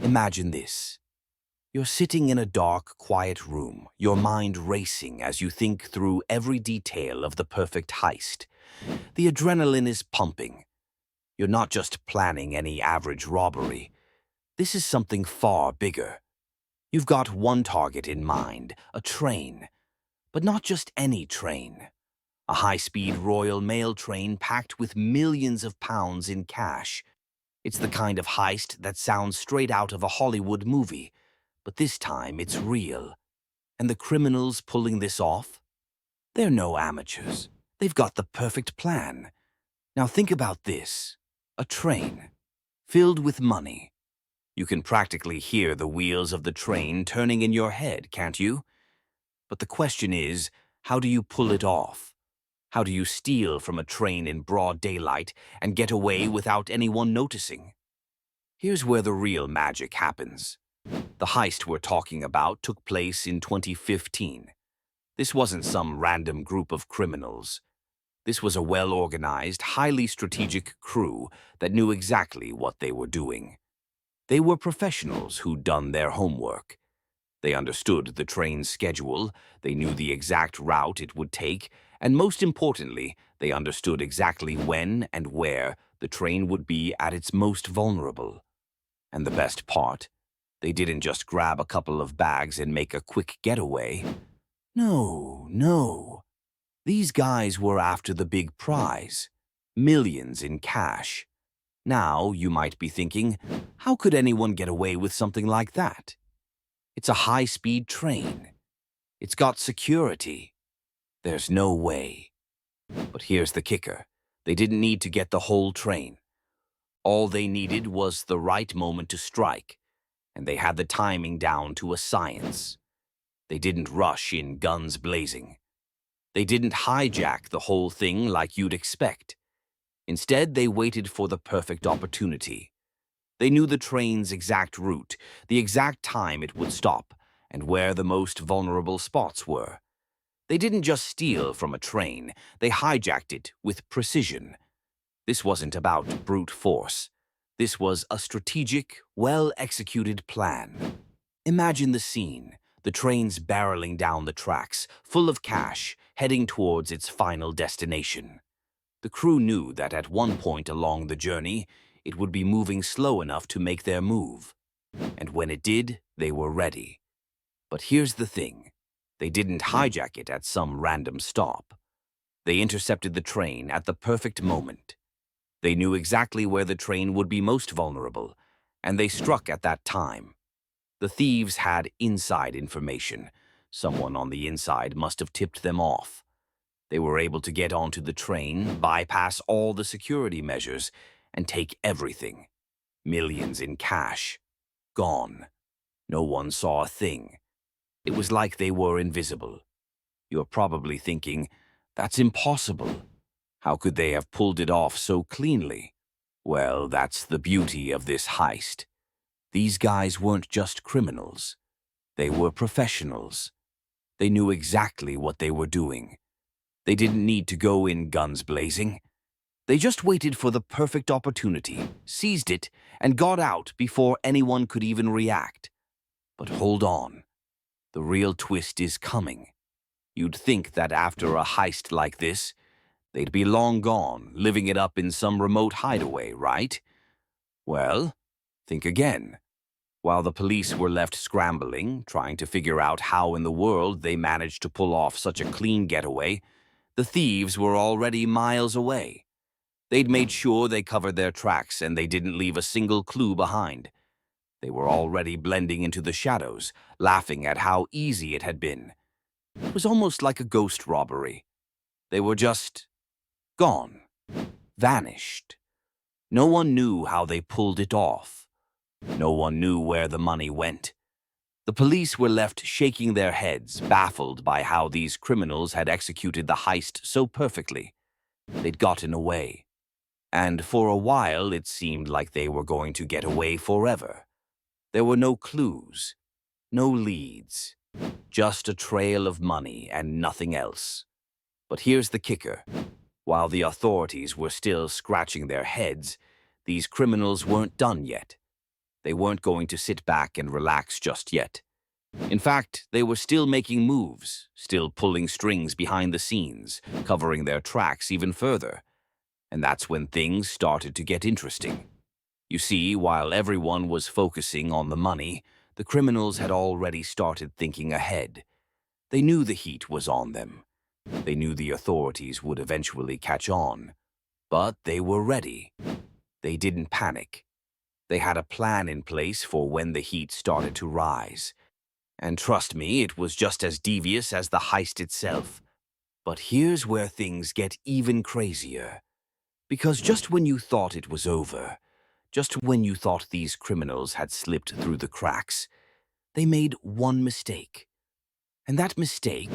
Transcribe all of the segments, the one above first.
Imagine this. You're sitting in a dark, quiet room, your mind racing as you think through every detail of the perfect heist. The adrenaline is pumping. You're not just planning any average robbery. This is something far bigger. You've got one target in mind, a train. But not just any train. A high-speed Royal Mail train packed with millions of pounds in cash. It's the kind of heist that sounds straight out of a Hollywood movie, but this time it's real. And the criminals pulling this off? They're no amateurs. They've got the perfect plan. Now think about this. A train, filled with money. You can practically hear the wheels of the train turning in your head, can't you? But the question is, how do you pull it off? How do you steal from a train in broad daylight and get away without anyone noticing? Here's where the real magic happens. The heist we're talking about took place in 2015. This wasn't some random group of criminals. This was a well-organized, highly strategic crew that knew exactly what they were doing. They were professionals who'd done their homework. They understood the train's schedule, they knew the exact route it would take, and most importantly, they understood exactly when and where the train would be at its most vulnerable. And the best part, they didn't just grab a couple of bags and make a quick getaway. No. These guys were after the big prize, millions in cash. Now, you might be thinking, how could anyone get away with something like that? It's a high-speed train. It's got security. There's no way. But here's the kicker. They didn't need to get the whole train. All they needed was the right moment to strike, and they had the timing down to a science. They didn't rush in guns blazing. They didn't hijack the whole thing like you'd expect. Instead, they waited for the perfect opportunity. They knew the train's exact route, the exact time it would stop, and where the most vulnerable spots were. They didn't just steal from a train, they hijacked it with precision. This wasn't about brute force. This was a strategic, well-executed plan. Imagine the scene. The train's barreling down the tracks, full of cash, heading towards its final destination. The crew knew that at one point along the journey, it would be moving slow enough to make their move. And when it did, they were ready. But here's the thing. They didn't hijack it at some random stop. They intercepted the train at the perfect moment. They knew exactly where the train would be most vulnerable, and they struck at that time. The thieves had inside information. Someone on the inside must have tipped them off. They were able to get onto the train, bypass all the security measures, and take everything. Millions in cash. Gone. No one saw a thing. It was like they were invisible. You're probably thinking, that's impossible. How could they have pulled it off so cleanly? Well, that's the beauty of this heist. These guys weren't just criminals. They were professionals. They knew exactly what they were doing. They didn't need to go in guns blazing. They just waited for the perfect opportunity, seized it, and got out before anyone could even react. But hold on. The real twist is coming. You'd think that after a heist like this, they'd be long gone, living it up in some remote hideaway, right? Well, think again. While the police were left scrambling, trying to figure out how in the world they managed to pull off such a clean getaway, the thieves were already miles away. They'd made sure they covered their tracks and they didn't leave a single clue behind. They were already blending into the shadows, laughing at how easy it had been. It was almost like a ghost robbery. They were just gone, vanished. No one knew how they pulled it off. No one knew where the money went. The police were left shaking their heads, baffled by how these criminals had executed the heist so perfectly. They'd gotten away. And for a while, it seemed like they were going to get away forever. There were no clues, no leads, just a trail of money and nothing else. But here's the kicker. While the authorities were still scratching their heads, these criminals weren't done yet. They weren't going to sit back and relax just yet. In fact, they were still making moves, still pulling strings behind the scenes, covering their tracks even further. And that's when things started to get interesting. You see, while everyone was focusing on the money, the criminals had already started thinking ahead. They knew the heat was on them. They knew the authorities would eventually catch on. But they were ready. They didn't panic. They had a plan in place for when the heat started to rise. And trust me, it was just as devious as the heist itself. But here's where things get even crazier. Because just when you thought it was over, just when you thought these criminals had slipped through the cracks, they made one mistake. And that mistake,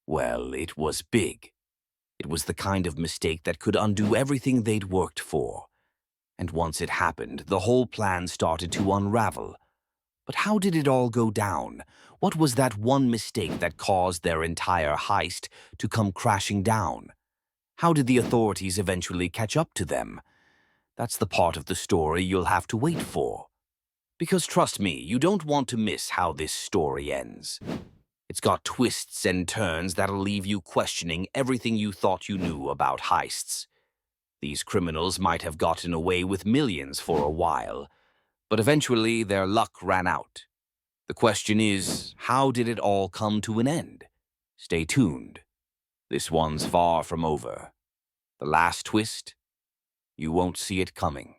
well, it was big. It was the kind of mistake that could undo everything they'd worked for. And once it happened, the whole plan started to unravel. But how did it all go down? What was that one mistake that caused their entire heist to come crashing down? How did the authorities eventually catch up to them? That's the part of the story you'll have to wait for. Because trust me, you don't want to miss how this story ends. It's got twists and turns that'll leave you questioning everything you thought you knew about heists. These criminals might have gotten away with millions for a while, but eventually their luck ran out. The question is, how did it all come to an end? Stay tuned. This one's far from over. The last twist? You won't see it coming.